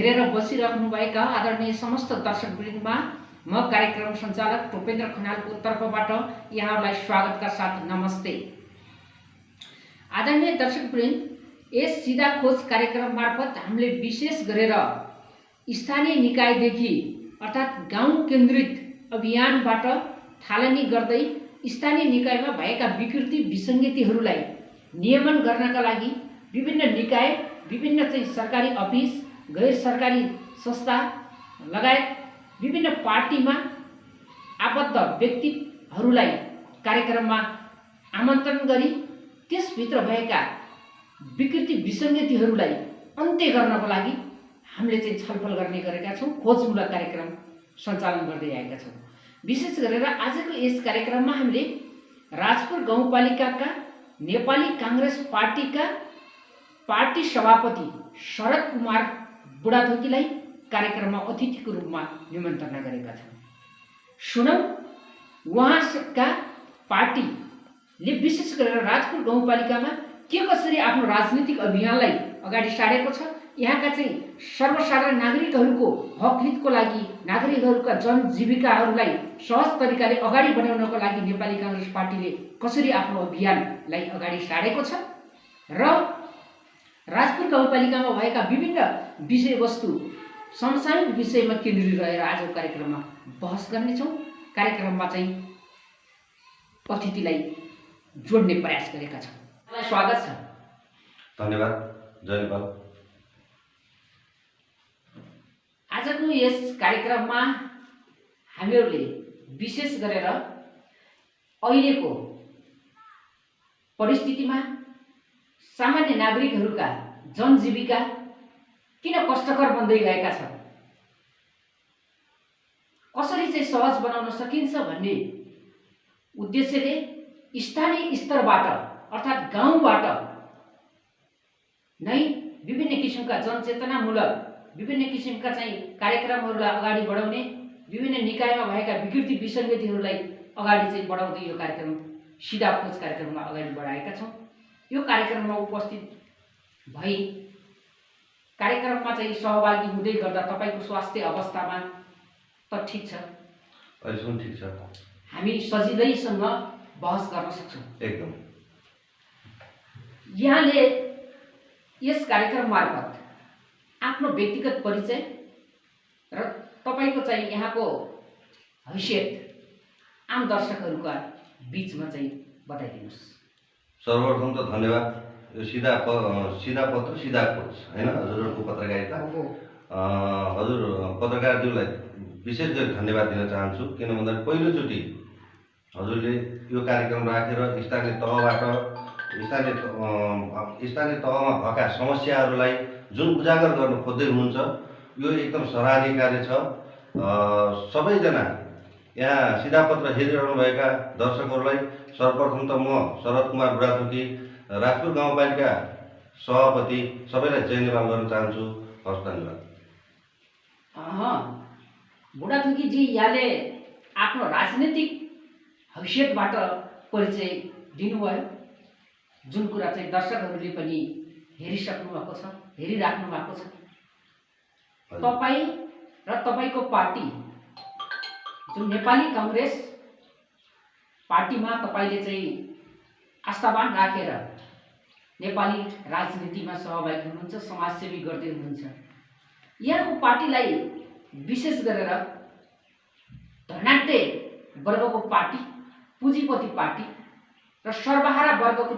हेरेर बसिराख्नुभएका आदरणीय समस्त दर्शकवृन्दमा म कार्यक्रम सञ्चालक टोपेन्द्र खनालको तर्फबाट यहाँहरूलाई स्वागतका साथ नमस्ते। आदरणीय दर्शकवृन्द, यस सीधा खोज कार्यक्रम मार्फत हामीले विशेष गरेर स्थानीय निकायदेखि अर्थात् गाउँ केन्द्रित अभियानबाट थालनी गर्दै स्थानीय निकायमा भएका विकृति विसङ्गतिहरूलाई नियमन गर्नका लागि विभिन्न निकाय, विभिन्न सरकारी अफिस, गैर सरकारी संस्था लगायत विभिन्न पार्टीमा आबद्ध व्यक्तिहरूलाई कार्यक्रममा आमन्त्रण गरी त्यसभित्र भएका विकृति विसङ्गतिहरूलाई अन्त्य गर्नको लागि हामीले छलफल गर्ने गरेका छौँ। खोजमूलक कार्यक्रम सञ्चालन गर्दै आएका छौँ। विशेष गरेर आजको यस कार्यक्रममा हामीले राजपुर गाउँपालिकाका नेपाली काङ्ग्रेस पार्टीका पार्टी सभापति शरद कुमार बुढाथोकीलाई कार्यक्रममा अतिथिको रूपमा निमन्त्रणा गरेका छौँ। सुनौ उहाँका पार्टीले विशेष गरेर राजपुर गाउँपालिकामा के कसरी आफ्नो राजनीतिक अभियानलाई अगाडि सारेको छ, यहाँका सर्वसाधारण नागरिकहरूको हकहितको लागि, नागरिकहरूका जनजीविकाहरूलाई सहज तरिकाले अगाडि बढाउनको लागि नेपाली काङ्ग्रेस पार्टीले कसरी आफ्नो अभियानलाई अगाडि सारेको छ र राजपुर गाउँपालिकामा भएका विभिन्न विषयवस्तु समसामयिक विषयमा केन्द्रित रहेर आजको कार्यक्रममा बहस गर्नेछौँ। कार्यक्रममा अतिथिलाई जोड्ने प्रयास गरेका छौँ। स्वागत छ। धन्यवाद। जय नेपाल। आजको यस कार्यक्रममा हामीहरूले विशेष गरेर अहिलेको परिस्थितिमा सामान्य नागरिकहरूका जनजीविका किन कष्टकर बन्दै गएका छन्, कसरी सहज बनाउन सकिन्छ भन्ने उद्देश्यले स्थानीय स्तरबाट अर्थात् गाउँबाट नै विभिन्न किसिमका जनचेतनामूलक विभिन्न किसिमका कार्यक्रमहरूलाई अगाडि बढाउने, विभिन्न निकायमा भएका विकृति विसङ्गतिहरूलाई अगाडि बढाउँदै यो कार्यक्रम सीधा खोज कार्यक्रममा अगाडि बढाएका छौँ। यो कार्यक्रममा उपस्थित भई कार्यक्रममा सहभागी हुँदै गर्दा तपाईँको स्वास्थ्य अवस्थामा त ठिक छ? अहिलेसम्म ठिक छ। हामी सजिलैसँग बहस गर्न सक्छौँ। एकदम। यहाँले यस कार्यक्रम मार्फत आफ्नो व्यक्तिगत परिचय र तपाईँको यहाँको हैसियत आम दर्शकहरूका बीचमा बताइदिनुहोस्। सर्वप्रथम त धन्यवाद। यो सीधा पत्र सीधा खोज हैन, हजुरहरूको पत्रकारिता, हजुर पत्रकारज्यूलाई विशेष गरी धन्यवाद दिन चाहन्छु। किन भन्दा पहिलोचोटि हजुरले यो कार्यक्रम राखेर स्थानीय तहमा भएका समस्याहरूलाई जुन उजागर गर्न खोज्दै हुनुहुन्छ, यो एकदम सराहनीय कार्य छ। सबैजना यहाँ सीधा पत्र हेरिरहनुभएका दर्शकहरूलाई सर्वप्रथम त म शरद कुमार बुढाथोकी, राजपुर गाउँपालिका सभापति, सबैलाई जय नेपाल गर्न चाहन्छु। हस्, धन्यवाद। बुढाथोकीजी, यहाँले आफ्नो राजनीतिक हैसियतबाट परिचय दिनुभयो, जुन कुरा दर्शकहरूले पनि हेरिराख्नु भएको छ। तपाईँ र तपाईँको पार्टी जुन नेपाली काङ्ग्रेस पार्टीमा तपाईँले आस्थावान राखेर नेपाली राजनीतिमा सहभागी हुनुहुन्छ, समाजसेवी गर्दै हुनुहुन्छ। यहाँको पार्टीलाई विशेष गरेर धनाढ्य वर्गको पार्टी, पुँजीपति पार्टी र सर्वहारा वर्गको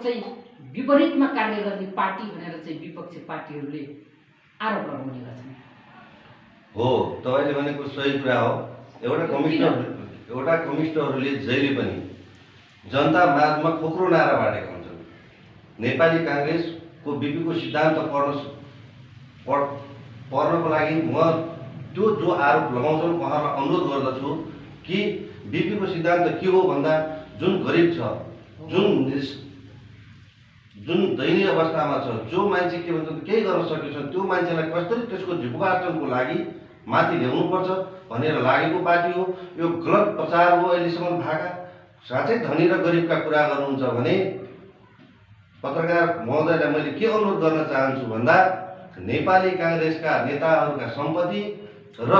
विपरीतमा कार्य गर्ने पार्टी भनेर विपक्षी पार्टीहरूले आरोप लगाउने गर्छन्। हो, तपाईँले भनेको सही कुरा हो। एउटा कम्युनिस्टहरूले जहिले पनि जनता माझमा खोक्रो नारा बाँडेका हुन्छन्। नेपाली काङ्ग्रेसको बिपीको सिद्धान्त पढ्नको लागि म त्यो जो आरोप लगाउँछन् उहाँलाई अनुरोध गर्दछु कि बिपीको सिद्धान्त के हो भन्दा जुन गरिब छ, जुन दयनीय अवस्थामा छ, जो मान्छे के भन्छ केही गर्न सकेको छ, त्यो मान्छेलाई कसरी त्यसको जीविकोपार्जनको लागि माथि ल्याउनुपर्छ भनेर लागेको पार्टी हो। यो गलत प्रचार हो अहिलेसम्म भएका। साँच्चै धनी र गरिबका कुरा गर्नुहुन्छ भने पत्रकार महोदयलाई मैले के अनुरोध गर्न चाहन्छु भन्दा नेपाली काङ्ग्रेसका नेताहरूका सम्पत्ति र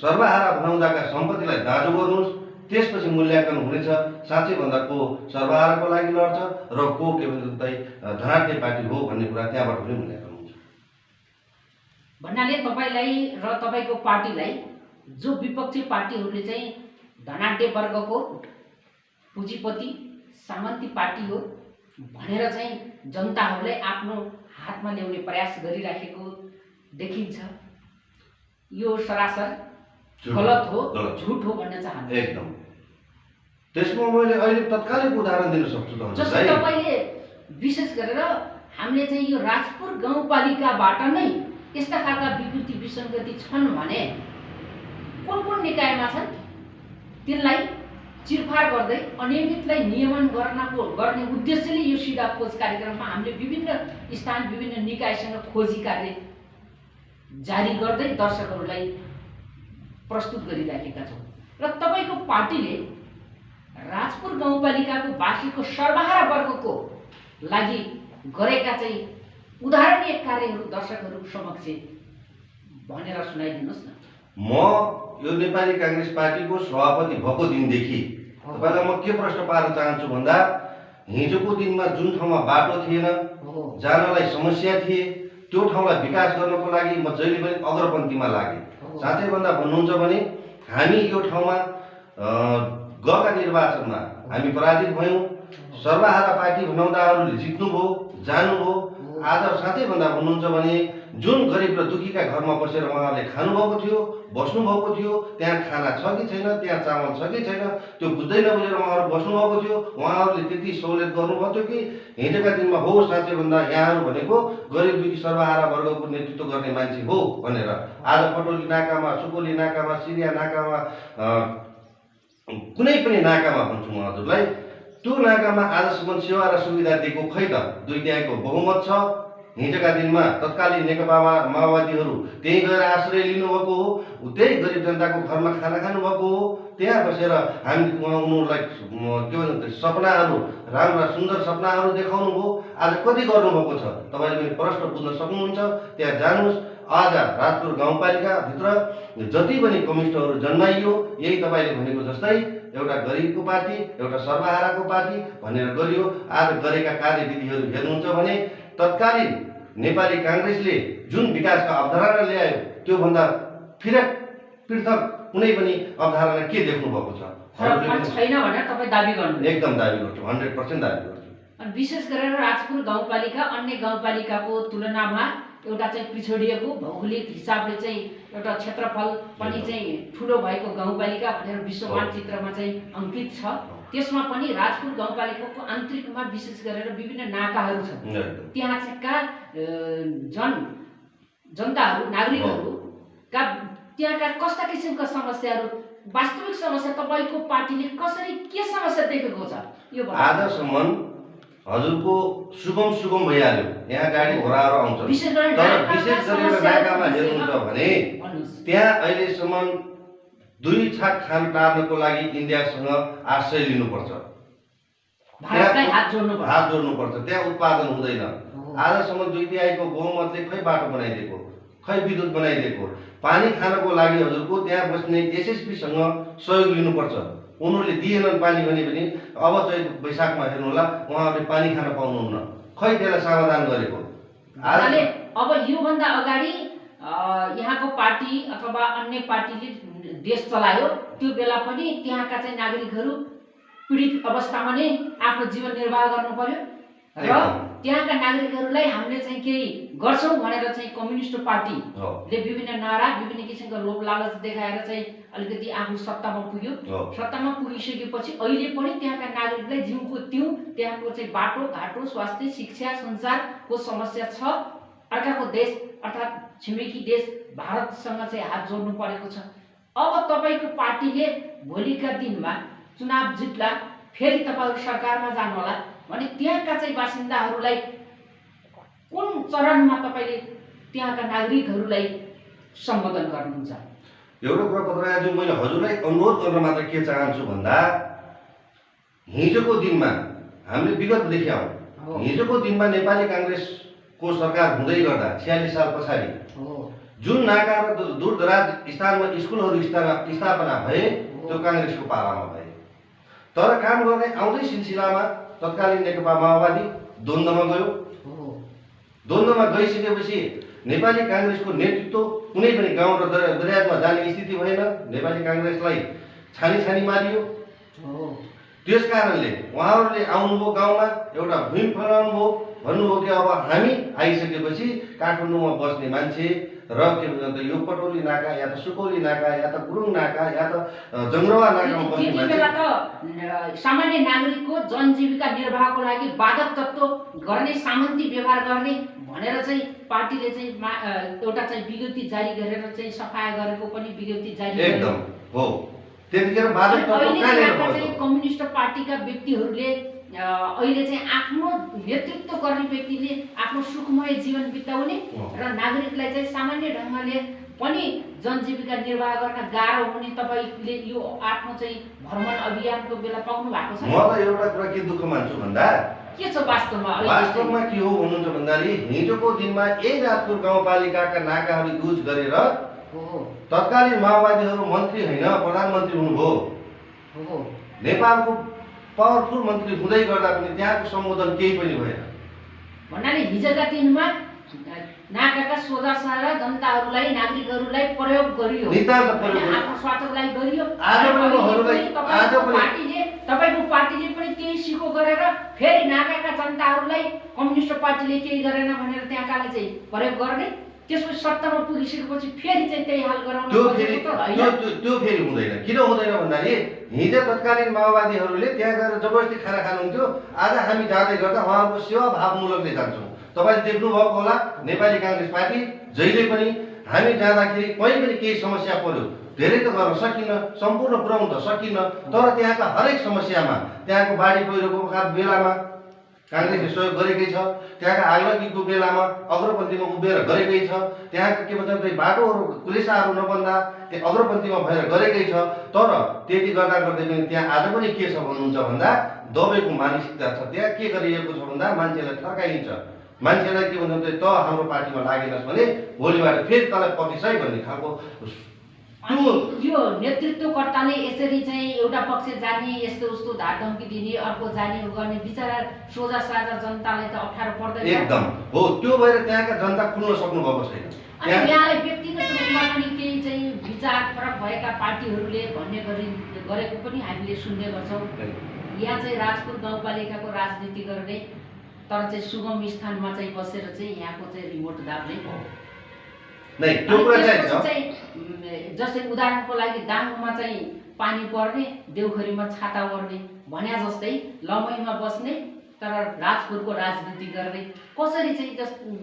सर्वहारा बनाउँदाका सम्पत्तिलाई दाँजो गर्नुहोस्, त्यसपछि मूल्याङ्कन हुनेछ। साँच्चै भन्दा को सर्वहाराको लागि लड्छ र को के भन्छ धनाढ्य पार्टी हो भन्ने कुरा त्यहाँबाट पनि मूल्याङ्कन हुन्छ। भन्नाले तपाईँलाई र तपाईँको पार्टीलाई जो विपक्षी पार्टीहरूले चाहिँ धनाढ्य वर्गको पुँजीपति सामन्ती पार्टी हो भनेर चाहिँ जनताहरूलाई आफ्नो हातमा ल्याउने प्रयास गरिराखेको देखिन्छ, यो सरासर गलत हो, झुट हो भन्न चाहन्छु। एकदम। त्यसमा मैले अहिले तत्कालै उदाहरण दिन सक्छु जस्तो तपाईँले विशेष गरेर हामीले चाहिँ यो राजपुर गाउँपालिकाबाट नै यस्ता खालका विकृति विसङ्गति छन् भने कुन कुन निकायमा छन् तिनलाई चिरफार गर्दै अनियमितलाई नियमन गर्ने उद्देश्यले यो सिधा खोज कार्यक्रममा हामीले विभिन्न स्थान विभिन्न निकायसँग खोजी कार्य जारी गर्दै दर्शकहरूलाई प्रस्तुत गरिराखेका छौँ। र तपाईँको पार्टीले राजपुर गाउँपालिकाको बाँकीको सर्वहारा वर्गको लागि गरेका चाहिँ उदाहरणीय कार्यहरू दर्शकहरू समक्ष भनेर सुनाइदिनुहोस् न। म यो नेपाली काङ्ग्रेस पार्टीको सभापति भएको दिनदेखि तपाईँलाई म के प्रश्न पार्न चाहन्छु भन्दा, हिजोको दिनमा जुन ठाउँमा बाटो थिएन, जानलाई समस्या थिए, त्यो ठाउँलाई विकास गर्नको लागि म जहिले पनि अग्रपन्थीमा लागेँ। साँच्चै भन्दा भन्नुहुन्छ भने हामी यो ठाउँमा गएका निर्वाचनमा हामी पराजित भयौँ, सर्वहारा पार्टी बनाउँदाहरूले जित्नुभयो, जानुभयो। आज साँच्चै भन्दा भन्नुहुन्छ भने जुन गरिब र दुखीका घरमा बसेर उहाँहरूले खानुभएको थियो, बस्नुभएको थियो, त्यहाँ खाना छ कि छैन, त्यहाँ चामल छ कि छैन, त्यो बुझ्दै नबुझेर उहाँहरू बस्नुभएको थियो। उहाँहरूले त्यति सहुलियत गर्नुभएको थियो कि हिजोका दिनमा हो साँच्चै भन्दा यहाँहरू भनेको गरिब दुखी सर्वहारा वर्गको नेतृत्व गर्ने मान्छे हो भनेर आज पटोली नाकामा, सुकोली नाकामा, सिरिया नाकामा, कुनै पनि नाकामा भन्छु म हजुरलाई, त्यो नाकामा आजसम्म सेवा र सुविधा दिएको खै त? दुईटाको बहुमत छ। हिजोका दिनमा तत्कालीन नेकपा माओवादीहरू त्यहीँ गएर आश्रय लिनुभएको हो, त्यही गरिब जनताको घरमा खाना खानुभएको हो। त्यहाँ बसेर हामी उनीहरूलाई के भन्छ सपनाहरू, राम्रा सुन्दर सपनाहरू देखाउनु भयो। आज कति गर्नुभएको छ तपाईँले पनि प्रश्न बुझ्न सक्नुहुन्छ। त्यहाँ जानुहोस्। आज राजपुर गाउँपालिकाभित्र जति पनि कम्युनिस्टहरू जन्माइयो, यही तपाईँले भनेको जस्तै एउटा गरिबको पार्टी, एउटा सर्वहाराको पार्टी भनेर गरियो। आज गरेका कार्यविधिहरू हेर्नुहुन्छ भने तत्कालीन नेपाली काङ्ग्रेसले जुन विकासका अवधारणा ल्यायो त्योभन्दा पृथक कुनै पनि अवधारणा के देख्नु भएको छ? छैन भनेर तपाईँ दाबी गर्नु? एकदम दाबी गर्छु, 100% दाबी गर्छु। अनि विशेष गरेर राजपुर गाउँपालिका अन्य गाउँपालिकाको तुलनामा एउटा चाहिँ पिछडिएको भौगोलिक हिसाबले चाहिँ एउटा क्षेत्रफल पनि चाहिँ ठुलो भएको गाउँपालिका भनेर विश्व मानचित्रमा चाहिँ अङ्कित छ। त्यसमा पनि राजपुर गाउँपालिकाको आन्तरिकमा विशेष गरेर विभिन्न नाकाहरू छन्। त्यहाँ चाहिँका जनताहरू नागरिकहरूका त्यहाँका कस्ता किसिमका समस्याहरू, वास्तविक समस्या तपाईँको पार्टीले कसरी के समस्या देखेको छ यो आजसम्म हजुरको सुगम भइहाल्यो। यहाँ गाडी घोडाहरू आउँछ, तर विशेष गरेर नाकामा हेर्नुहुन्छ भने त्यहाँ अहिलेसम्म 2 छाक खान टार्नको लागि इन्डियासँग आश्रय लिनुपर्छ, हात जोड्नुपर्छ। त्यहाँ उत्पादन हुँदैन। आजसम्म 2 तिहाईको बहुमतले खै बाटो बनाइदिएको, खै विद्युत बनाइदिएको। पानी खानको लागि हजुरको त्यहाँ बस्ने एसएसपीसँग सहयोग लिनुपर्छ। उनीहरूले दिएनन् पानी भने पनि अब चाहिँ वैशाखमा हेर्नुहोला उहाँहरूले पानी खान पाउनुहुन्न। खै त्यसलाई समाधान गरेको? अब योभन्दा अगाडि यहाँको पार्टी अथवा अन्य पार्टीले देश चलायो, त्यो बेला पनि त्यहाँका चाहिँ नागरिकहरू पीडित अवस्थामा नै आफ्नो जीवन निर्वाह गर्नु पर्यो र त्यहाँका नागरिकहरूलाई हामीले चाहिँ केही गर्छौँ भनेर चाहिँ कम्युनिस्ट पार्टीले विभिन्न नारा विभिन्न किसिमका लोभ लालच देखाएर चाहिँ अलिकति आफू सत्तामा पुग्यो। सत्तामा पुगिसकेपछि अहिले पनि त्यहाँका नागरिकलाई जिउको तिउ, त्यहाँको चाहिँ बाटो घाटो, स्वास्थ्य, शिक्षा, सञ्चारको समस्या छ। अर्काको देश अर्थात् छिमेकी देश भारतसँग चाहिँ हात जोड्नु परेको छ। अब तपाईँको पार्टीले भोलिका दिनमा चुनाव जित्ला, फेरि तपाईँहरू सरकारमा जानुहोला भने त्यहाँका चाहिँ बासिन्दाहरूलाई कुन चरणमा तपाईँले त्यहाँका नागरिकहरूलाई सम्बोधन गर्नुहुन्छ? एउटा कुरा पत्रकारज्यू, मैले हजुरलाई अनुरोध गर्न मात्र के चाहन्छु भन्दा, हिजोको दिनमा हामीले विगत देख्यौँ। हिजोको दिनमा नेपाली काङ्ग्रेस को सरकार हुँदै गर्दा 46 साल पछाडि हो जुन नाका र दूरदराज स्थानमा स्कुलहरू स्थापना भए त्यो काङ्ग्रेसको पालामा भए। तर काम गर्ने आउँदै सिलसिलामा तत्कालीन नेकपा माओवादी द्वन्द्वमा गयो। द्वन्द्वमा गइसकेपछि नेपाली काङ्ग्रेसको नेतृत्व कुनै पनि गाउँ र दराजमा जाने स्थिति भएन। नेपाली काङ्ग्रेसलाई छानी मारियो। त्यस कारणले उहाँहरूले आउनुभयो गाउँमा, एउटा भूमि फैलाउनुभयो, भन्नुभयो कि अब हामी आइसकेपछि काठमाडौँमा बस्ने मान्छे र के भन्छ यो पटौली नाका या त सुकौली नाका या त गुरुङ नाका या त जङ्ग्रवा नाकामा बस्ने मान्छे त सामान्य नागरिकको जनजीविका निर्वाहको लागि बाधक तत्त्व गर्ने, सामन्ती व्यवहार गर्ने भनेर चाहिँ पार्टीले चाहिँ एउटा चाहिँ विज्ञप्ति जारी गरेर चाहिँ सफाया गरेको पनि विज्ञप्ति जारी एकदम हो। त्यतिखेर बाधक तत्त्व कहाँनिर चाहिँ कम्युनिस्ट पार्टीका व्यक्तिहरूले अहिले चाहिँ आफ्नो नेतृत्व गर्ने व्यक्तिले आफ्नो सुखमय जीवन बिताउने र नागरिकलाई चाहिँ सामान्य ढङ्गले पनि जनजीविका निर्वाह गर्न गाह्रो हुने तपाईँले यो आफ्नो चाहिँ भ्रमण अभियानको बेला पाउनु भएको छ। म त एउटा कुरा के दुःख मान्छु भन्दा के छ वास्तवमा के हो भन्नुहुन्छ भन्दाखेरि हिजोको दिनमा यही राजपुर गाउँपालिकाका नाकाहरू युज गरेर तत्कालीन माओवादीहरू मन्त्री होइन प्रधानमन्त्री हुनुभयो। नेपालको पावरफुल मन्त्री हुँदै गर्दा पनि त्यहाँको सम्बोधन केही पनि भएन। भन्नाले हिजोका दिनमा नाकाका सोझा सारा जनताहरूलाई, नागरिकहरूलाई प्रयोग गरियो, आफ्नो स्वार्थको लागि गरियो। तपाईँको पार्टीले पनि केही सिको गरेर फेरि नाकाका जनताहरूलाई कम्युनिस्ट पार्टीले केही गरेन भनेर त्यहाँकालाई चाहिँ प्रयोग गर्ने, त्यसपछि सत्तामा पुगिसकेपछि फेरि चाहिँ त्यही हाल गराउनु त्यो फेरि हुँदैन। किन हुँदैन भन्दाखेरि हिजो तत्कालीन माओवादीहरूले त्यहाँ गएर जबरजस्ती खाना खानुहुन्थ्यो। आज हामी जाँदै गर्दा उहाँहरूको सेवाभावमूलकले जान्छौँ। तपाईँले देख्नुभएको होला नेपाली काङ्ग्रेस पार्टी जहिले पनि हामी जाँदाखेरि कहीँ पनि केही समस्या पर्यो, धेरै त गर्न सकिन्न, सम्पूर्ण पुर्याउन त सकिन्न, तर त्यहाँका हरेक समस्यामा त्यहाँको बाढी पहिरोको बेलामा काङ्ग्रेसले सहयोग गरेकै छ, त्यहाँका आगलगीको बेलामा अग्रपन्थीमा उभिएर गरेकै छ, त्यहाँका के भन्छ बाटोहरू कुलेसाहरू नबन्दा त्यहाँ अग्रपन्थीमा भएर गरेकै छ। तर त्यति गर्दा गर्दै पनि त्यहाँ आज पनि के छ भन्नुहुन्छ भन्दा दबाईको मानसिकता छ। त्यहाँ के गरिएको छ भन्दा मान्छेलाई थर्काइन्छ, मान्छेलाई के भन्छ त हाम्रो पार्टीमा लागेनस् भने भोलिबाट फेरि तँलाई पकिस है भन्ने खालको यो नेतृत्वकर्ताले यसरी चाहिँ एउटा पक्ष जाने, यस्तो उस्तो धारधम्की दिने, अर्को जाने गर्ने, बिचरा सोझा साझा जनतालाई त अप्ठ्यारो पर्दैन। एकदम हो। त्यो भएर त्यहाँका जनता खुल्न सक्नु भएको छैन। अनि यहाँलाई व्यक्तिगत रूपमा पनि केही चाहिँ विचार फरक भएका पार्टीहरूले भन्ने गरेको पनि हामीले सुन्ने गर्छौँ। यहाँ चाहिँ राजपुर गाउँपालिकाको राजनीति गर्ने तर चाहिँ सुगम स्थानमा चाहिँ बसेर चाहिँ यहाँको चाहिँ रिमोट दाब्ने त्यो कुरा चाहिँ जस्तै उदाहरणको लागि दाङमा चाहिँ पानी पर्ने, देउखरीमा छाता ओर्ने भन्या जस्तै लमैमा बस्ने तर राजपुरको राजनीति गर्ने, कसरी चाहिँ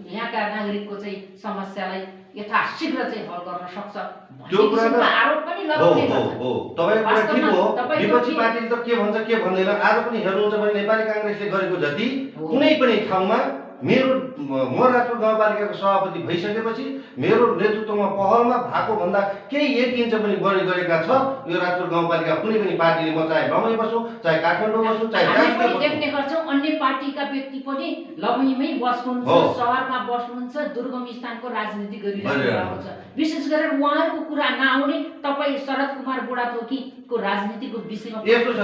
यहाँका नागरिकको चाहिँ समस्यालाई यथाशीघ्र चाहिँ हल गर्न सक्छ भन्ने आरोप पनि लगाउने गर्छ। तपाईँको ठिक हो। विपक्षी पार्टीले त के भन्छ के भन्दैन। आज पनि हेर्नुहुन्छ भने नेपाली काङ्ग्रेसले गरेको जति कुनै पनि ठाउँमा म राजपुर गाउँपालिकाको सभापति भइसकेपछि मेरो नेतृत्वमा पहलमा भएको भन्दा केही 1 इन्च पनि बढी गरेका छ यो राजपुर गाउँपालिका कुनै पनि पार्टीले। म चाहे लमै बसौँ, चाहे काठमाडौँ बसौँ, चाहे हामी देख्ने गर्छौँ अन्य पार्टीका व्यक्ति पनि लमैमै बस्नुहुन्छ, सहरमा बस्नुहुन्छ, दुर्गम स्थानको राजनीति गरिरहेको छ। विशेष गरेर उहाँहरूको कुरा नआउने तपाईँ शरद कुमार बुढाथोकीको राजनीतिको विषयमा यस्तो छ।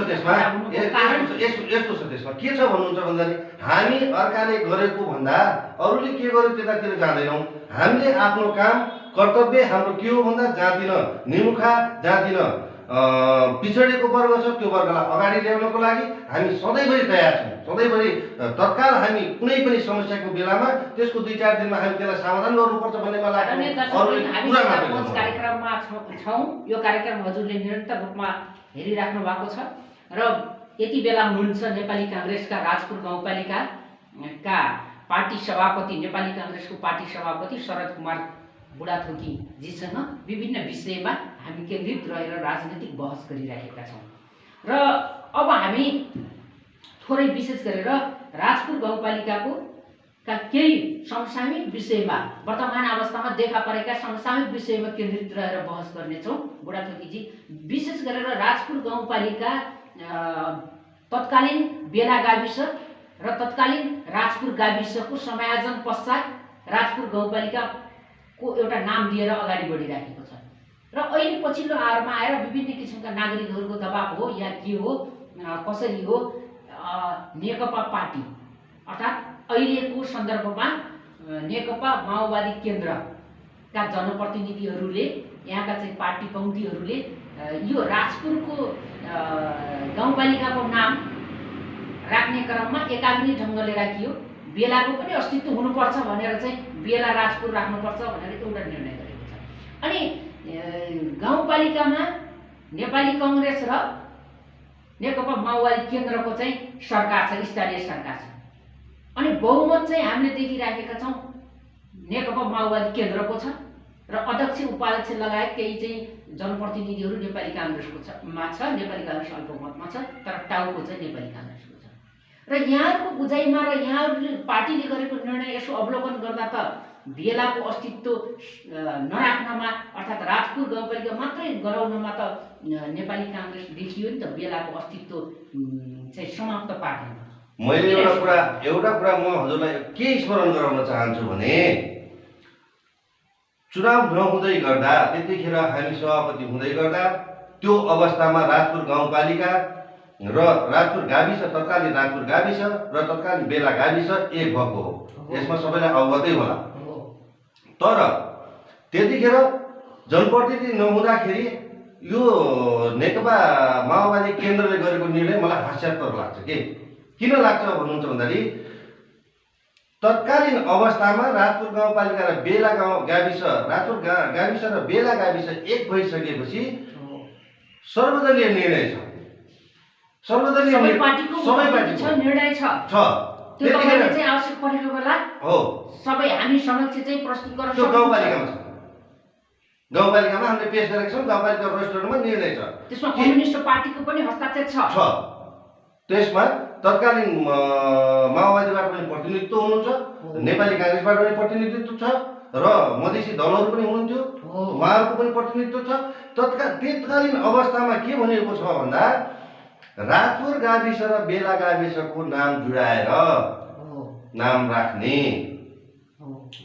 त्यसमा के छ भन्नुहुन्छ भन्दाखेरि हामी अर्काले गरेको भन्दा अरूले के गर्यो त्यतातिर जाँदैनौँ। हामीले आफ्नो काम कर्तव्य हाम्रो के हो भन्दा जाँदिन निमुखा, जाँदिन पिछडिएको वर्ग छ त्यो वर्गलाई अगाडि ल्याउनको लागि हामी सधैँभरि तयार छौँ। सधैँभरि तत्काल हामी कुनै पनि समस्याको बेलामा त्यसको 2-4 दिनमा हामी त्यसलाई समाधान गर्नुपर्छ भन्नेमा लाग्छ। कार्यक्रममा छौँ। यो कार्यक्रम हजुरले निरन्तर रूपमा हेरिराख्नु भएको छ र यति बेला हुनुहुन्छ नेपाली काङ्ग्रेसका राजपुर गाउँपालिकाका पार्टी सभापति, नेपाली काङ्ग्रेसको पार्टी सभापति शरद कुमार बुढाथोकीजीसँग विभिन्न विषयमा हामी केन्द्रित रहेर राजनीतिक बहस गरिरहेका छौँ। र अब हामी थोरै विशेष गरेर राजपुर गाउँपालिकाको केही समसामयिक विषयमा, वर्तमान अवस्थामा देखा परेका समसामयिक विषयमा केन्द्रित रहेर बहस गर्नेछौँ। बुढाथोकीजी, विशेष गरेर राजपुर गाउँपालिका तत्कालीन बेला गाविस र तत्कालीन राजपुर गाविसको समायोजन पश्चात राजपुर गाउँपालिकाको एउटा नाम दिएर अगाडि बढिराखेको छ। र अहिले पछिल्लो आधारमा आएर विभिन्न किसिमका नागरिकहरूको दबाब हो या के हो कसरी हो, नेकपा पार्टी अर्थात् अहिलेको सन्दर्भमा नेकपा माओवादी केन्द्रका जनप्रतिनिधिहरूले, यहाँका चाहिँ पार्टी पङ्क्तिहरूले यो राजपुरको गाउँपालिकाको नाम राख्ने क्रममा एकाग्री ढङ्गले राखियो। बेलाको पनि अस्तित्व हुनुपर्छ भनेर चाहिँ बेला राजपुर राख्नुपर्छ भनेर एउटा निर्णय गरेको छ। अनि गाउँपालिकामा नेपाली कङ्ग्रेस र नेकपा माओवादी केन्द्रको चाहिँ सरकार छ, स्थानीय सरकार छ। अनि बहुमत चाहिँ हामीले देखिराखेका छौँ नेकपा माओवादी केन्द्रको छ र अध्यक्ष उपाध्यक्ष लगायत केही चाहिँ जनप्रतिनिधिहरू नेपाली काङ्ग्रेसको छ, नेपाली काङ्ग्रेस अल्पमतमा छ, तर टाउको चाहिँ नेपाली काङ्ग्रेसको छ। र यहाँको बुझाइमा र यहाँहरूले पार्टीले गरेको निर्णय यसो अवलोकन गर्दा त बेलाको अस्तित्व नराख्नमा अर्थात् राजपुर गाउँपालिका मात्रै गराउनमा त नेपाली काङ्ग्रेस देखियो नि त, बेलाको अस्तित्व चाहिँ समाप्त पार्दैन। मैले एउटा कुरा म हजुरलाई के स्मरण गराउन चाहन्छु भने चुनाव नहुँदै गर्दा, त्यतिखेर हामी सभापति हुँदै गर्दा त्यो अवस्थामा राजपुर गाउँपालिका र राजपुर गाविस, तत्कालीन राजपुर गाविस र तत्कालीन बेला गाविस एक भएको हो। यसमा सबैलाई अवगतै होला। तर त्यतिखेर जनप्रतिनिधि नहुँदाखेरि यो नेकपा माओवादी केन्द्रले गरेको निर्णय मलाई हास्यास्पद लाग्छ। किन लाग्छ भन्नुहुन्छ भन्दाखेरि तत्कालीन अवस्थामा राजपुर गाउँपालिका र बेला गाविस, राजपुर गाविस र बेला गाविस एक भइसकेपछि सर्वदलीय निर्णय छ। सबै पार्टीको निर्णय छ। त्यो तपाईले चाहिँ आवश्यक परेको बेला हो सबै हामी समक्ष चाहिँ प्रस्तुत गर्न सक्छौँ। गाउँपालिकामा छ, गाउँपालिकामा हामीले पेश गरेका छौँ। गाउँपालिका रजिस्टरमा निर्णय छ। त्यसमा कम्युनिस्ट पार्टीको पनि हस्ताक्षर छ। त्यसमा तत्कालीन माओवादीबाट पनि प्रतिनिधित्व हुनुहुन्छ, नेपाली काङ्ग्रेसबाट पनि प्रतिनिधित्व छ र मधेसी दलहरू पनि हुनुहुन्थ्यो, उहाँहरूको पनि प्रतिनिधित्व छ। तत्कालीन अवस्थामा के भनिएको छ भन्दा राजपुर गाविस र बेला गाविसको नाम जुडाएर नाम राख्ने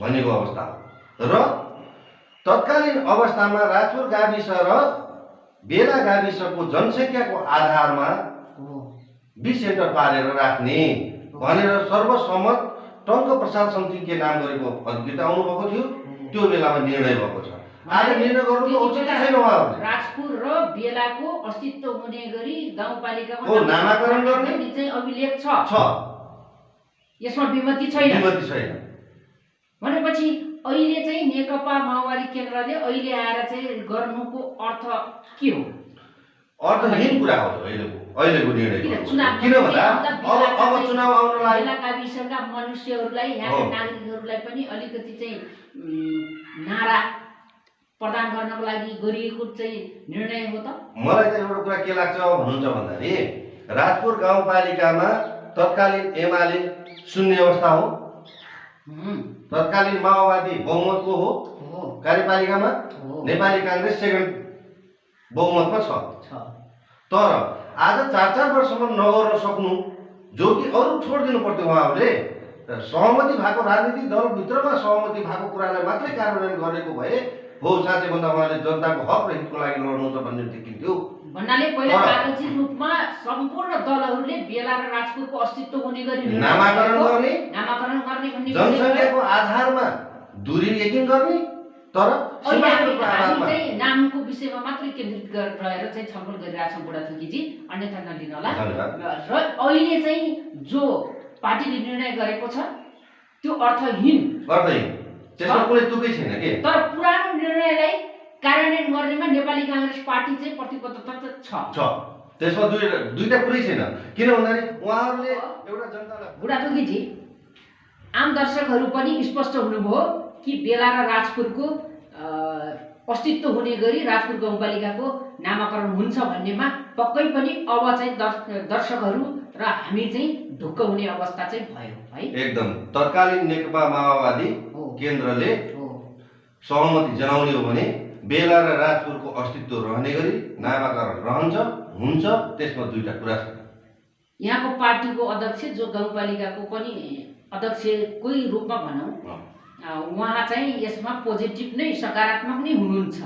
भनेको अवस्था हो। र तत्कालीन अवस्थामा राजपुर गाविस र बेला गाविसको जनसङ्ख्याको आधारमा 20 सेन्टर पारेर राख्ने भनेर सर्वसम्मत टङ्क प्रसाद समथिङले नाम गरेको अधिकृत आउनुभएको थियो। त्यो बेलामा निर्णय भएको छ। आज निर्णय गर्नुको औचित्य छैन। उहाँहरूले राजपुर र बेलाको अस्तित्व हुने गरी गाउँपालिकामा नामाकरण गर्ने चाहिँ अभिलेख छ। यसमा विमति छैन। भनेपछि अहिले चाहिँ नेकपा माओवादी केन्द्रले अहिले आएर चाहिँ गर्नुको अर्थ के हो? अर्थहीन कुरा हो अहिलेको निर्णय। किन भन्दा अब चुनाव आउन लाग्यो। बेला गाविसका मनुष्यहरूलाई, यहाँका नागरिकहरूलाई पनि अलिकति चाहिँ नारा प्रदान गर्नको लागि गरिएको चाहिँ निर्णय हो त। मलाई त एउटा कुरा के लाग्छ भन्नुहुन्छ भन्दाखेरि राजपुर गाउँपालिकामा तत्कालीन एमाले शून्य अवस्था हो, तत्कालीन माओवादी बहुमतको हो, कार्यपालिकामा नेपाली काङ्ग्रेस सेकेन्ड बहुमतमा छ। तर आज 4-4 वर्षसम्म नगर्न सक्नु, जो कि अरू छोडिदिनु पर्थ्यो। उहाँहरूले सहमति भएको राजनीतिक दलभित्रमा सहमति भएको कुरालाई मात्रै कार्यान्वयन गरेको भए हो साँच्चै भन्दा उहाँले जनताको हक र हितको लागि लड्नुहुन्छ भन्ने देखिन्थ्यो। भन्नाले पहिला कागजी रूपमा सम्पूर्ण दलहरूले बेला र राजपुरको अस्तित्व हुने गरी नामाकरण गर्ने भन्ने जनसङ्ख्याको आधारमा दूरी यकिन गर्ने। तर चाहिँ नामको विषयमा मात्रै केन्द्रित रहेर चाहिँ छलफल गरिरहेछौँ बुढाथोकीजी, अन्यथा नलिनुहोला। र अहिले चाहिँ जो पार्टीले निर्णय गरेको छ त्यो अर्थहीन, त्यसमा कुनै तुकै छैन के। तर पुरानो निर्णयलाई कार्यान्वयन गर्नेमा नेपाली काङ्ग्रेस पार्टी चाहिँ प्रतिबद्धता छ। त्यसमा दुईटा कुरै छैन। किन भन्दाखेरि उहाँहरूले एउटा जनतालाई बुढाथोकीजी, आम दर्शकहरू पनि स्पष्ट हुनुभयो कि बेला र राजपुरको अस्तित्व हुने गरी राजपुर गाउँपालिकाको नामाकरण हुन्छ भन्नेमा पक्कै पनि अब चाहिँ दर्शकहरू र हामी चाहिँ ढुक्क हुने अवस्था चाहिँ भयो है। एकदम तत्कालीन नेकपा माओवादी केन्द्रले सहमति जनाउने हो भने बेला र राजपुरको अस्तित्व रहने गरी नामाकरण रहन्छ, हुन्छ। त्यसमा दुईटा कुरा छ। यहाँको पार्टीको अध्यक्ष जो गाउँपालिकाको पनि अध्यक्षकै रूपमा भनौँ उहाँ चाहिँ यसमा पोजिटिभ नै सकारात्मक नै हुनुहुन्छ।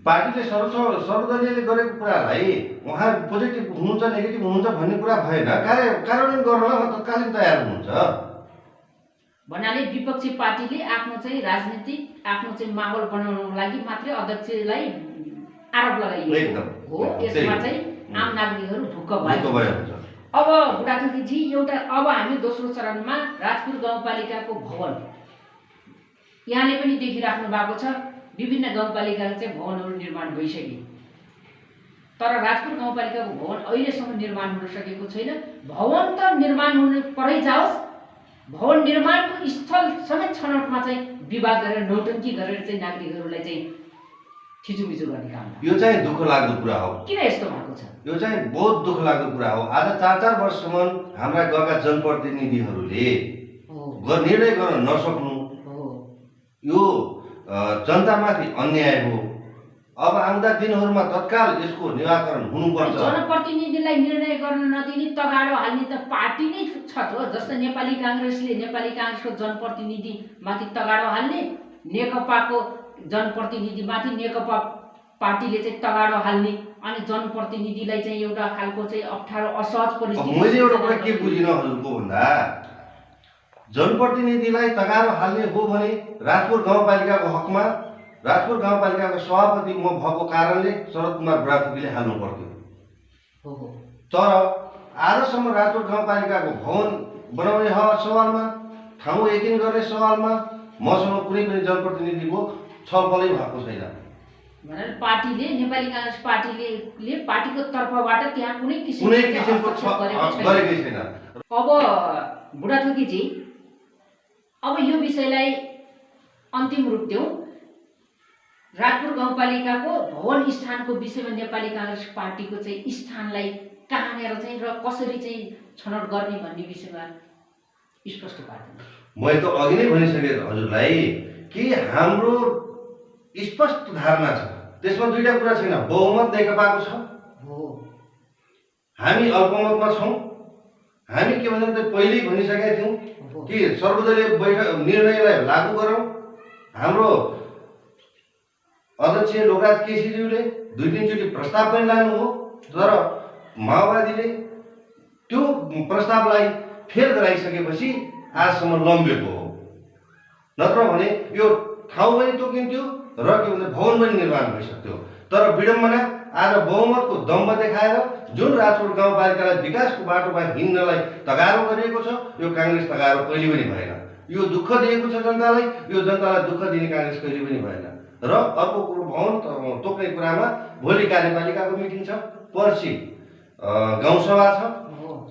पार्टीले सर्वदलीयले गरेको कुरालाई उहाँ पोजिटिभ हुनुहुन्छ नेगेटिभ हुनुहुन्छ भन्ने कुरा भएन, कार्यान्वयन गर्नलाई तत्कालीन तयार हुनुहुन्छ। भन्नाले विपक्षी पार्टीले आफ्नो चाहिँ राजनीतिक आफ्नो चाहिँ माहौल बनाउनको लागि मात्रै अध्यक्षलाई आरोप लगाइएको हो। यसमा चाहिँ आम नागरिकहरू ढुक्क भयो। अब बुढाथोकीजी एउटा अब हामी दोस्रो चरणमा राजपुर गाउँपालिकाको भवन यहाँले पनि देखिराख्नु भएको छ। विभिन्न गाउँपालिकाको चाहिँ भवनहरू निर्माण भइसके, तर राजपुर गाउँपालिकाको भवन अहिलेसम्म निर्माण हुन सकेको छैन। भवन त निर्माण हुन परै जाओस्, भवन निर्माणको स्थल समेत छनौटमा चाहिँ विवाद गरेर नौटङ्की गरेर चाहिँ नागरिकहरूलाई चाहिँ थिचुमिचु गर्ने काम। यो चाहिँ दुःख लाग्दो कुरा हो। किन यस्तो भएको छ? यो चाहिँ बहुत दुःख लाग्दो कुरा हो। आज 4-4 वर्षसम्म हाम्रा गएका जनप्रतिनिधिहरूले निर्णय गर्न नसक्नु यो जनतामाथि अन्याय हो। अब आउँदा दिनहरूमा तत्काल यसको निराकरण हुनुपर्छ। जनप्रतिनिधिलाई निर्णय गर्न नदिने तगाडो हाल्ने त पार्टी नै छ त। जस्तै नेपाली काङ्ग्रेसको जनप्रतिनिधि माथि तगाडो हाल्ने, नेकपाको जनप्रतिनिधि माथि नेकपा पार्टीले चाहिँ तगाडो हाल्ने, अनि जनप्रतिनिधिलाई चाहिँ एउटा खालको चाहिँ अप्ठ्यारो असहज परिस्थिति। मैले एउटा कुरा के बुझिन हजुरको भन्दा, जनप्रतिनिधिलाई तगारो हाल्ने हो भने राजपुर गाउँपालिकाको हकमा राजपुर गाउँपालिकाको सभापति म भएको कारणले शरद कुमार बुढाथोकीले हाल्नु पर्थ्यो। तर आजसम्म राजपुर गाउँपालिकाको भवन बनाउने सवालमा, ठाउँ एकिन गर्ने सवालमा मसँग कुनै पनि जनप्रतिनिधिको छलफलै भएको छैन। पार्टीले नेपाली काङ्ग्रेस पार्टीले पार्टीको तर्फबाट त्यहाँ कुनै किसिमको गरेकै छैन। अब बुढाथोकीजी, अब यो विषयलाई अन्तिम रूप दिउँ। राजपुर गाउँपालिकाको भवन स्थानको विषयमा नेपाली काङ्ग्रेस पार्टीको चाहिँ स्थानलाई कहाँनिर चाहिँ र कसरी चाहिँ छनौट गर्ने भन्ने विषयमा स्पष्ट पार्दैन। मैले त अघि नै भनिसकेँ हजुरलाई कि हाम्रो स्पष्ट धारणा छ। त्यसमा दुईटा कुरा छैन। बहुमत नेकपाको छ, हामी अल्पमतमा छौँ। हामी के भन्छ पहिल्यै भनिसकेका थियौँ कि सर्वदलीय बैठक निर्णयलाई लागू गरौँ। हाम्रो अध्यक्ष लोकराज केसीज्यूले 2-3 चोटि प्रस्ताव पनि लानु हो, तर माओवादीले त्यो प्रस्तावलाई फेल गराइसकेपछि आजसम्म लम्बिएको हो। नत्र भने यो ठाउँ पनि तोकिन्थ्यो र के भन्छ भवन पनि निर्माण भइसक्थ्यो। तर विडम्बना आज बहुमतको दम्ब देखाएर जुन राजपुर गाउँपालिकालाई विकासको बाटोमा हिँड्नलाई तगारो गरिएको छ, यो काङ्ग्रेस तगारो कहिले पनि भएन। यो दुःख दिएको छ जनतालाई, यो जनतालाई दुःख दिने काङ्ग्रेस कहिले पनि भएन। र अर्को कुरो भवन तोक्ने कुरामा भोलि कार्यपालिकाको मिटिङ छ, पर्सि गाउँसभा छ।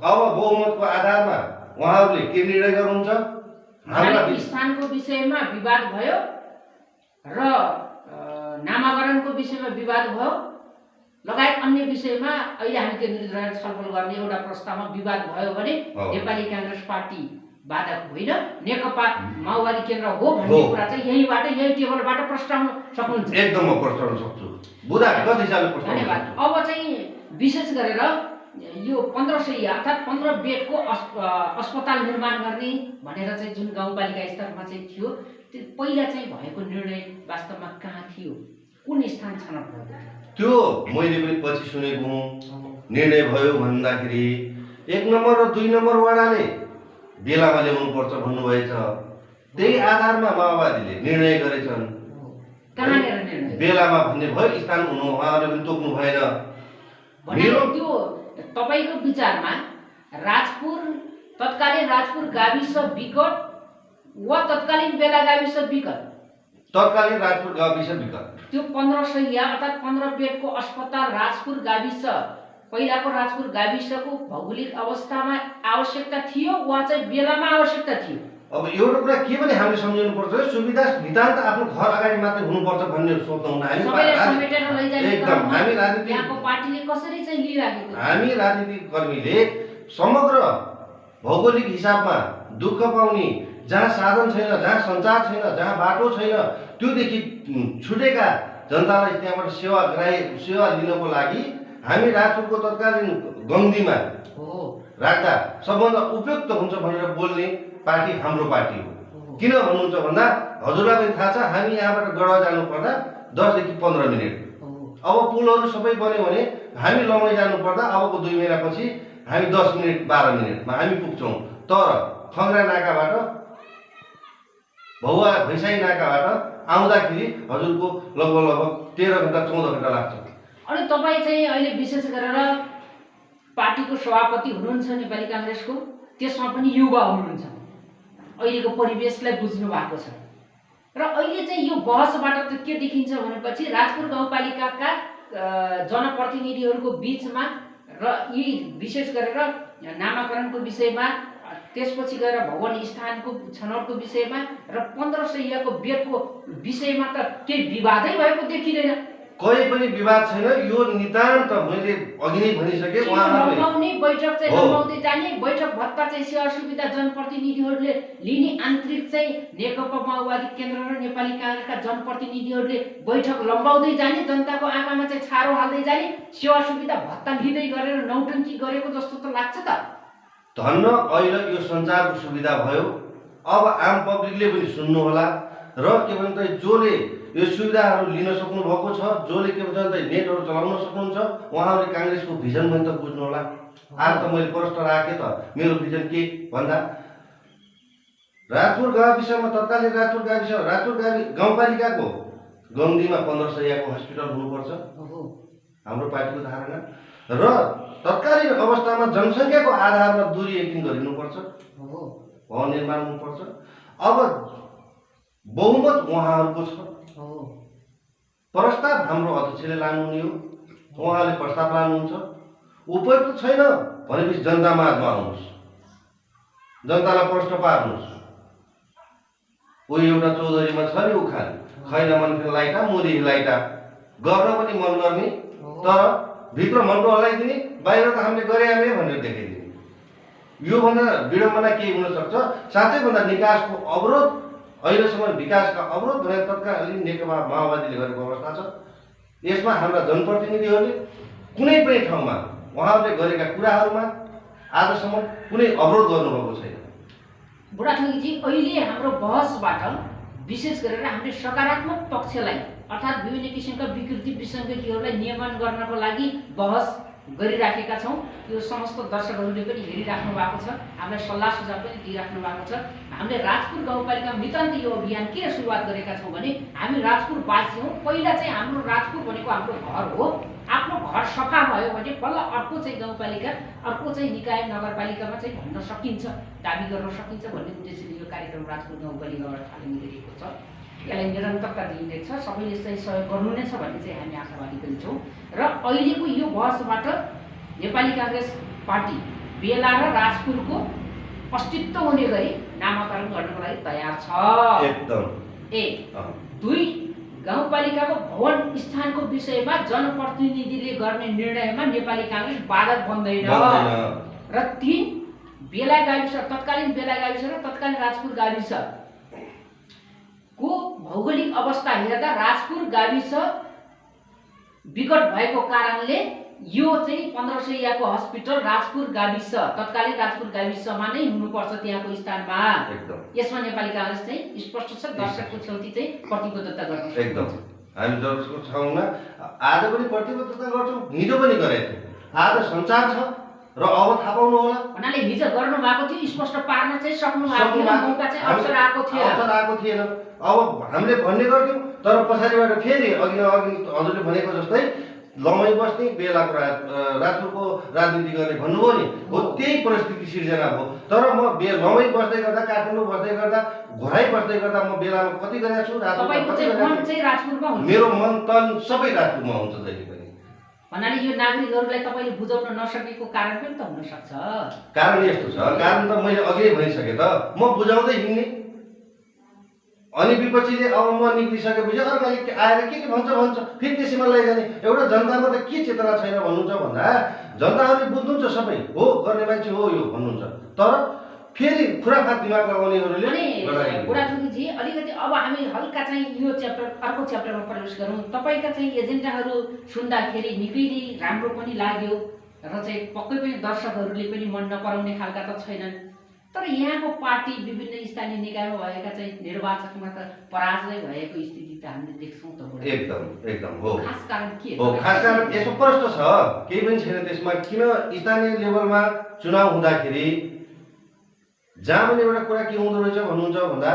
अब बहुमतको आधारमा उहाँहरूले के निर्णय गर्नुहुन्छ? हाम्रो स्थानको विषयमा विवाद भयो र नामाकरणको विषयमा विवाद भयो लगायत अन्य विषयमा अहिले हामी केन्द्रित रहेर छलफल गर्ने एउटा प्रस्तावमा विवाद भयो भने नेपाली काङ्ग्रेस पार्टी बाधक होइन, नेकपा माओवादी केन्द्र हो भन्ने कुरा चाहिँ यही टेबलबाट प्रस्ताउन सक्नुहुन्छ। एकदम म प्रस्ताउन सक्छु। बुझा कति हिसाबले प्रस्ताउन। धन्यवाद। अब चाहिँ विशेष गरेर यो 1500 अर्थात् 15 बेडको अस्पताल निर्माण गर्ने भनेर चाहिँ जुन गाउँपालिका स्तरमा चाहिँ थियो, त्यो पहिला चाहिँ भएको निर्णय वास्तवमा कहाँ थियो? कुन स्थान छनौट भयो? त्यो मैले पनि पछि सुनेको हुँ। निर्णय भयो भन्दाखेरि 1 नम्बर र 2 नम्बर वडाले बेलामा ल्याउनुपर्छ भन्नुभएछ। त्यही आधारमा माओवादीले निर्णय गरेछन्। कहाँनिर निर्णय? बेलामा भन्ने भयो, स्थान हुनु उहाँहरूले पनि तोक्नु भएन। त्यो तपाईँको विचारमा तत्कालीन राजपुर गाविस विकट वा तत्कालीन बेला गाविस विकट? तत्कालीन राजपुर गाविस विकट। त्यो 1500 अर्थात् 15 बेडको अस्पताल राजपुर गाविस, पहिलाको राजपुर गाविसको भौगोलिक अवस्थामा आवश्यकता थियो वा चाहिँ बेलामा आवश्यकता थियो? अब एउटा कुरा के पनि हामीले सम्झिनु पर्छ, सुविधा नितान्त आफ्नो घर अगाडि मात्रै हुनुपर्छ भन्ने सोच्दैनौँ हामी। एकदम हामी राजनीति यहाँको पार्टीले कसरी चाहिँ लिइराखेको? हामी राजनीतिक कर्मीले समग्र भौगोलिक हिसाबमा दुःख पाउने, जहाँ साधन छैन, जहाँ सञ्चार छैन, जहाँ बाटो छैन, त्योदेखि छुटेका जनतालाई त्यहाँबाट सेवा लिनको लागि हामी राजपुरको तत्कालीन गङ्गीमा हो राख्दा सबभन्दा उपयुक्त हुन्छ भनेर बोल्ने पार्टी हाम्रो पार्टी हो। किन भन्नुहुन्छ भन्दा हजुरलाई पनि थाहा छ, हामी यहाँबाट गढवा जानुपर्दा 10 देखि 15 मिनट, अब पुलहरू सबै बन्यो भने हामी लमै जानुपर्दा अबको 2 महिनापछि हामी 10 मिनट 12 मिनटमा हामी पुग्छौँ। तर खङ्ग्रा नाकाबाट भौवा भैसाई नाकाबाट आउँदाखेरि हजुरको लगभग 13 घन्टा 14 घन्टा लाग्छ। अनि तपाईँ चाहिँ अहिले विशेष गरेर पार्टीको सभापति हुनुहुन्छ नेपाली काङ्ग्रेसको, त्यसमा पनि युवा हुनुहुन्छ, अहिलेको परिवेशलाई बुझ्नु भएको छ र अहिले चाहिँ यो बहसबाट त के देखिन्छ भनेपछि राजपुर गाउँपालिकाका जनप्रतिनिधिहरूको बिचमा र यी विशेष गरेर नामाकरणको विषयमा, त्यसपछि गएर भवन स्थानको छनौटको विषयमा र 1500 को बेडको विषयमा त केही विवादै भएको देखिँदैन। कहीँ पनि विवाद छैन। यो नितान्त मैले अघि नै भनिसके, लम्बाउने बैठक चाहिँ लम्बाउँदै जाने, बैठक भत्ता चाहिँ सेवा सुविधा जनप्रतिनिधिहरूले लिने, आन्तरिक चाहिँ नेकपा माओवादी केन्द्र र नेपाली काङ्ग्रेसका जनप्रतिनिधिहरूले बैठक लम्बाउँदै जाने, जनताको आँखामा चाहिँ छारो हाल्दै जाने, सेवा सुविधा भत्ता लिँदै गरेर नौटङ्की गरेको जस्तो त लाग्छ त। धन्न अहिले यो सञ्चारको सुविधा भयो, अब आम पब्लिकले पनि सुन्नु होला र के भन्छ जसले यो सुविधाहरू लिन सक्नु भएको छ, जसले के भन्छ नेटहरू चलाउन सक्नुहुन्छ, उहाँहरूले काङ्ग्रेसको भिजन पनि त बुझ्नु होला। आज त मैले प्रश्न राखेँ त, मेरो भिजन के भन्दा राजपुर गाविसमा तत्कालीन राजपुर गाउँपालिकाको गङ्गीमा 1500 को हस्पिटल हुनुपर्छ हाम्रो पार्टीको धारणा, र तत्कालीन अवस्थामा जनसङ्ख्याको आधारमा दूरी यकिन गरिनुपर्छ, भवन निर्माण हुनुपर्छ। अब बहुमत उहाँहरूको छ, प्रस्ताव हाम्रो अध्यक्षले लानुहुने हो, उहाँले प्रस्ताव लानुहुन्छ। उपयुक्त छैन भनेपछि जनतामाझमा आउनुहोस्, जनतालाई प्रश्न पार्नुहोस्। कोही एउटा चौधरीमा छ नि उखान, खैन मन लाइटा मोदी लाइटा, गर्न पनि मन गर्ने तर भित्र मनको हल्लाइदिने, बाहिर त हामीले गरे भनेर देखाइदिने। योभन्दा विडम्बना केही हुन सक्छ? साँच्चै भन्दा निकासको अवरोध, अहिलेसम्म विकासका अवरोध भनेर तत्कालीन नेकपा माओवादीले गरेको अवस्था छ। यसमा हाम्रा जनप्रतिनिधिहरूले कुनै पनि ठाउँमा उहाँहरूले गरेका कुराहरूमा आजसम्म कुनै अवरोध गर्नुभएको छैन। बुढाथोकीजी, अहिले हाम्रो बहसबाट विशेष गरेर हामीले सकारात्मक पक्षलाई अर्थात् विभिन्न किसिमका विकृति विसङ्गतिहरूलाई नियमन गर्नको लागि बहस गरिराखेका छौँ। यो समस्त दर्शकहरूले पनि हेरिराख्नु भएको छ, हामीलाई सल्लाह सुझाव पनि दिइराख्नु भएको छ। हामीले राजपुर गाउँपालिका नितान्त यो अभियान किन सुरुवात गरेका छौँ भने हामी राजपुरवासी हौँ। पहिला चाहिँ हाम्रो राजपुर भनेको हाम्रो घर हो। आफ्नो घर सफा भयो भने बल्ल अर्को चाहिँ गाउँपालिका, अर्को चाहिँ निकाय नगरपालिकामा चाहिँ भन्न सकिन्छ, दाबी गर्न सकिन्छ भन्ने उद्देश्यले यो कार्यक्रम राजपुर गाउँपालिकाबाट थालनी गरिएको छ। यसलाई निरन्तरता दिइँदैछ, सबैले चाहिँ सहयोग गर्नु नै छ भन्ने चाहिँ हामी आशावादी पनि छौँ। र अहिलेको यो बहसबाट नेपाली काङ्ग्रेस पार्टी बेला र राजपुरको अस्तित्व हुने गरी नामाकरण गर्नको लागि तयार छ। एकदम। 2 गाउँपालिकाको भवन स्थानको विषयमा जनप्रतिनिधिले गर्ने निर्णयमा नेपाली काङ्ग्रेस बाधक बन्दैन। र 3 बेला गाविस, तत्कालीन बेला गाविस र तत्कालीन राजपुर गाविस को भौगोलिक अवस्था हेर्दा राजपुर गाविस विकट भएको कारणले यो चाहिँ 1500 को हस्पिटल राजपुर गाविस, तत्कालीन राजपुर गाविसमा नै हुनुपर्छ, त्यहाँको स्थानमा। यसमा नेपाली काङ्ग्रेस चाहिँ स्पष्ट छ, दर्शकको छेउती चाहिँ प्रतिबद्धता गर्छ। एकदम हामी दर्शकको छाउमा आज पनि प्रतिबद्धता गर्छौँ, हिजो पनि गरेको थियौँ। आज सञ्चार छ र अब थाहा पाउनु होला। भन्नाले हिजो गर्नु भएको थियो, स्पष्ट पार्न चाहिँ सक्नु भएको थियो, मौका चाहिँ अवसर आएको थिएन। अब हामीले भन्ने गर्थ्यौँ, तर पछाडिबाट फेरि अघि हजुरले भनेको जस्तै लमै बस्ने, बेलाको राजपुरको राजनीति गर्ने भन्नुभयो नि, हो त्यही परिस्थिति सिर्जना भयो। तर म लमै बस्दै गर्दा, काठमाडौँ बस्दै गर्दा, घरै बस्दै गर्दा म बेलामा कति गरेको छु, मेरो मन तन सबै राजपुरमा हुन्छ जहिले पनि। भन्नाले यो नागरिकहरूलाई तपाईँले बुझाउन नसकेको कारण पनि त हुन सक्छ। कारण यस्तो छ, कारण त मैले अघि भनिसकेँ त, म बुझाउँदै हिँड्ने, अनि विपक्षीले अब म निक्लिसकेपछि अर्काले आएर के भन्छ फेरि त्यसैमा लैजाने। एउटा जनतामा त के चेतना छैन भन्नुहुन्छ भन्दा जनताहरूले बुझ्नुहुन्छ सबै हो, गर्ने मान्छे हो यो भन्नुहुन्छ, तर फेरि खुराफात दिमाग लगाउनेहरूले। बुढाथोकीजी, अलिकति अब हामी हल्का चाहिँ यो च्याप्टर अर्को च्याप्टरमा प्रवेश गरौँ। तपाईँका चाहिँ एजेन्डाहरू सुन्दाखेरि निकै नै राम्रो पनि लाग्यो। र चाहिँ पक्कै पनि दर्शकहरूले पनि मन नपराउने खालका त छैनन्। तर यहाँको पार्टी विभिन्न स्थानीय निकायमा भएका चाहिँ निर्वाचकमा त पराजय भएको स्थिति त हामीले देख्छौँ त बुढा। एकदम हो। खास कारण के हो, खास कारण यसो प्रश्न छ, केही पनि छैन त्यसमा। किन स्थानीय लेभलमा चुनाव हुँदाखेरि जहाँ पनि एउटा कुरा के हुँदो रहेछ भन्नुहुन्छ भन्दा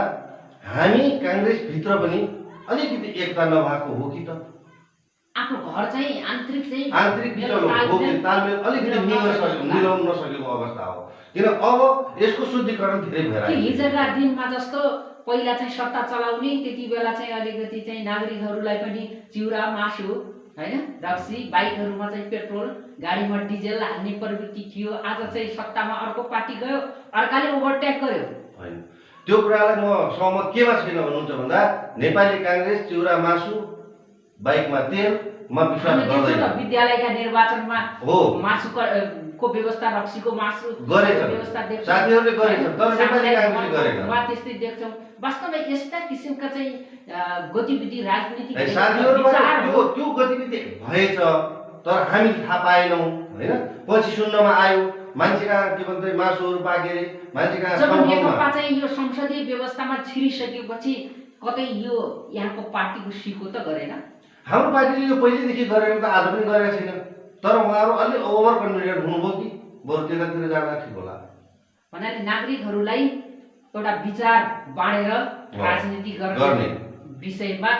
हामी काङ्ग्रेसभित्र पनि अलिकति एकता नभएको हो कि त, आफ्नो घर चाहिँ आन्तरिक बिचौलो हो कि तालमेल अलिकति मिलाउन नसकेको अवस्था हो। किन अब यसको शुद्धिकरण धेरै भएर हिजोका दिनमा जस्तो पहिला चाहिँ सत्ता चलाउने त्यति बेला चाहिँ अलिकति चाहिँ नागरिकहरूलाई पनि चिउरा मासु हैन रक्सी बाइकहरूमा चाहिँ पेट्रोल गाडीमा डिजेल हाल्ने प्रवृत्ति थियो। आज चाहिँ सत्तामा अर्को पार्टी गयो, अर्काले ओभरटेक गर्यो। हैन, त्यो कुरालाई म सहमत केमा छैन भन्नुहुन्छ भन्दा नेपाली काङ्ग्रेस चिउरा मासु बाइकमा तेलमा विश्वास गर्दैन। विद्यालयका निर्वाचनमा हो मासुको व्यवस्था, रक्सीको मासु गरेछ, व्यवस्था देख्छौँ, साथीहरूले गरेछ, तर नेपाली काङ्ग्रेसले गरेन। त्यस्तै देख्छौँ। वास्तवमा यस्ता किसिमका चाहिँ गतिविधि राजनीतिक साथीहरूबाट त्यो गतिविधि भएछ, तर हामी थाहा पाएनौँ हैन। पछि सुन्नमा आयो मान्छेका के भन्छ मासुहरू पाके, मान्छेका जब नेकपा चाहिँ यो संसदीय व्यवस्थामा छिरिसकेपछि कतै यो यहाँको पार्टीको सिको त गरेन। हाम्रो पार्टीले यो पहिलेदेखि गरेन त, आज पनि गरेको छैन। तर उहाँहरू अलि ओभर कन्फिडेन्ट हुनुभयो कि बरु त्यतातिर जाँदा ठिक होला भन्नाले नागरिकहरूलाई एउटा विचार बाँडेर राजनीति गर्ने विषयमा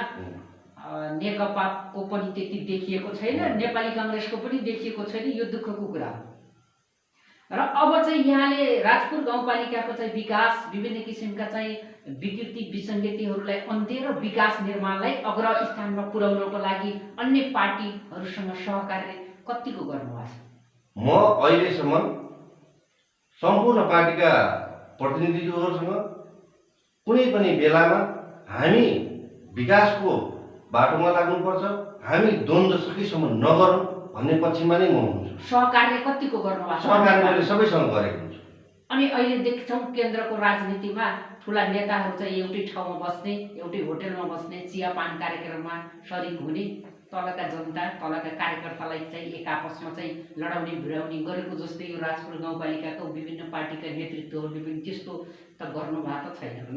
नेकपाको पनि त्यति देखिएको छैन, नेपाली काङ्ग्रेसको पनि देखिएको छैन। यो दुःखको कुरा हो। र अब चाहिँ यहाँले राजपुर गाउँपालिकाको चाहिँ विकास, विभिन्न किसिमका चाहिँ विकृति विसङ्गतिहरूलाई अन्त्य र विकास निर्माणलाई अग्रस्थानमा पुर्याउनको लागि अन्य पार्टीहरूसँग सहकार्य कतिको गर्नुभएको छ? म अहिलेसम्म सम्पूर्ण पार्टीका प्रतिनिधिहरूसँग कुनै पनि बेलामा हामी विकासको बाटोमा लाग्नुपर्छ, हामी द्वन्द्व सकेसम्म नगरौँ भन्ने पक्षमा नै म हुन्छु। सहकार्य कतिको गर्नुभएको छ? सहकार्य मैले सबैसँग गरेको हुन्छु। अनि अहिले देख्छौँ केन्द्रको राजनीतिमा ठुला नेताहरू चाहिँ एउटै ठाउँमा बस्ने, एउटै होटेलमा बस्ने, चियापान कार्यक्रममा सरिक हुने, तलका जनता तलका कार्यकर्तालाई चाहिँ एक आपसमा चाहिँ लडाउने भिडाउने गरेको जस्तै यो राजपुर गाउँपालिकाको विभिन्न पार्टीका नेतृत्वहरूले पनि त्यस्तो त गर्नुभएको छैन।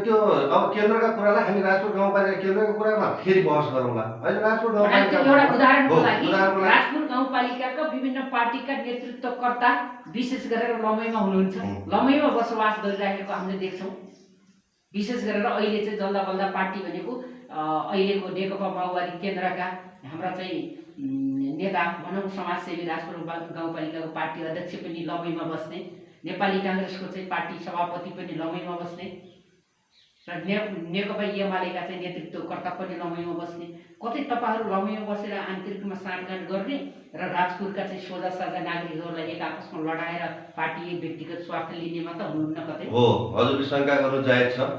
त्यो अब केन्द्रका कुरालाई हामी राजपुर गाउँपालिका केन्द्रको कुरामा फेरि बहस गरौँला। अहिले राजपुर गाउँपालिका एउटा उदाहरणको लागि राजपुर गाउँपालिकाका विभिन्न पार्टीका नेतृत्वकर्ता विशेष गरेर लमैमा हुनुहुन्छ, लमैमा बसोबास गरिरहेको हामीले देख्छौँ। विशेष गरेर अहिले चाहिँ जल्दा बल्दा पार्टी भनेको अहिलेको नेकपा माओवादी केन्द्रका हाम्रा चाहिँ नेता भनौँ समाजसेवी राजपुर गाउँपालिकाको पार्टी अध्यक्ष पनि लमैमा बस्ने, नेपाली काङ्ग्रेसको चाहिँ पार्टी सभापति पनि लमैमा बस्ने र नेकपा एमालेका चाहिँ नेतृत्वकर्ता पनि लमैमा बस्ने। कतै तपाईँहरू लमैमा बसेर आन्तरिकमा साँठगाँठ गर्ने र राजपुरका चाहिँ सोझा साझा नागरिकहरूलाई एक आपसमा लडाएर पार्टी व्यक्तिगत स्वार्थ लिनेमा त हुनुहुन्न कतै? हो, हजुरले शङ्का गर्नु जायज छ।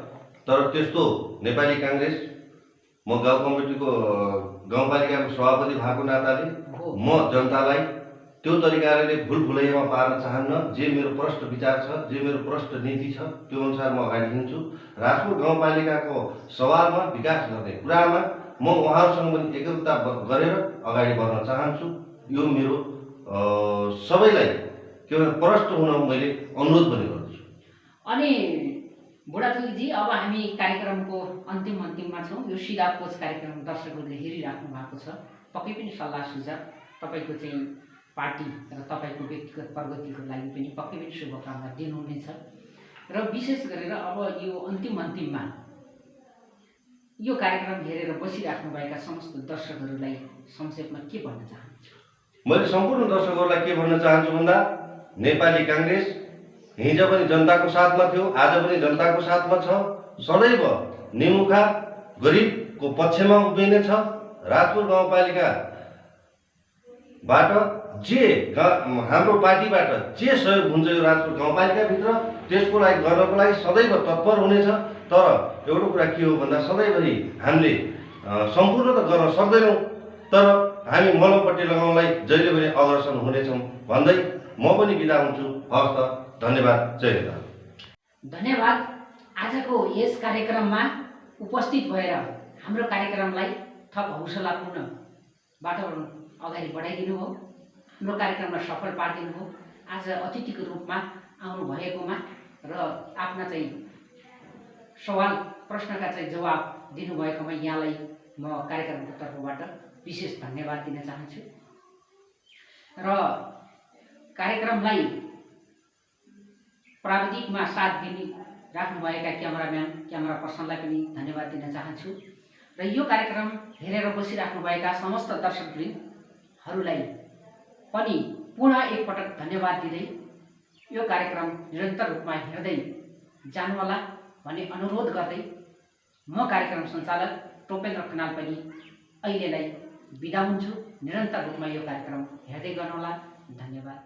तर त्यस्तो नेपाली काङ्ग्रेस, म गाउँ कमिटीको गाउँपालिकाको सभापति भएको नाताले म जनतालाई त्यो तरिकाले भुलभुलैयामा पार्न चाहन्न। जे मेरो प्रष्ट विचार छ, जे मेरो प्रष्ट नीति छ, त्यो अनुसार म अगाडि हिँड्छु। राजपुर गाउँपालिकाको सवालमा, विकास गर्ने कुरामा म उहाँहरूसँग पनि एकता गरेर अगाडि बढ्न चाहन्छु। यो मेरो सबैलाई के भन्छ प्रष्ट हुन मैले अनुरोध पनि गर्दछु। अनि बुढाथोकीजी, अब हामी कार्यक्रमको अन्तिममा छौँ। यो सिधा कोच कार्यक्रम दर्शकहरूले हेरिराख्नु भएको छ। पक्कै पनि सल्लाह सुझाव तपाईँको चाहिँ पार्टी र तपाईँको व्यक्तिगत प्रगतिको लागि पनि पक्कै पनि शुभकामना दिनुहुनेछ। र विशेष गरेर अब यो अन्तिममा यो कार्यक्रम हेरेर बसिराख्नुभएका समस्त दर्शकहरूलाई संक्षेपमा के भन्न चाहन्छु? मैले सम्पूर्ण दर्शकहरूलाई के भन्न चाहन्छु भन्दा नेपाली काङ्ग्रेस हिजो पनि जनताको साथमा थियो, आज पनि जनताको साथमा छ। सदैव निमुखा गरिबको पक्षमा उभिने छ। राजपुर गाउँपालिकाबाट जे हाम्रो पार्टीबाट जे सहयोग हुन्छ यो राजपुर गाउँपालिकाभित्र त्यसको लागि गर्नको लागि सदैव तत्पर हुनेछ। तर एउटा कुरा के हो भन्दा सधैँभरि हामीले सम्पूर्ण त गर्न सक्दैनौँ, तर हामी मलमपट्टि लगाउनलाई जहिले पनि अग्रसर हुनेछौँ भन्दै म पनि बिदा हुन्छु। हवस् त, धन्यवाद, जय नेता। धन्यवाद। आजको यस कार्यक्रममा उपस्थित भएर हाम्रो कार्यक्रमलाई थप हौसलापूर्ण वातावरण अगाडि बढाइदिनु हो। हाम्रो कार्यक्रमलाई सफल पारिदिनु भयो। आज अतिथिको रूपमा आउनु भएकोमा र आफ्ना चाहिँ सवाल प्रश्नका चाहिँ जवाब दिनुभएकोमा यहाँलाई म कार्यक्रमको तर्फबाट विशेष धन्यवाद दिन चाहन्छु। र कार्यक्रमलाई प्राविधिकमा साथ राख्नुभएका क्यामेरा पर्सनलाई पनि धन्यवाद दिन चाहन्छु। र यो कार्यक्रम हेरेर बसिराख्नुभएका समस्त दर्शकवृन्दहरूलाई पनि पुनः एकपटक धन्यवाद दिँदै यो कार्यक्रम निरन्तर रूपमा हेर्दै जानुहोला भन्ने अनुरोध गर्दै म कार्यक्रम सञ्चालक टोपेन्द्र खनाल पनि अहिलेलाई बिदा हुन्छु। निरन्तर रूपमा यो कार्यक्रम हेर्दै गर्नुहोला। धन्यवाद।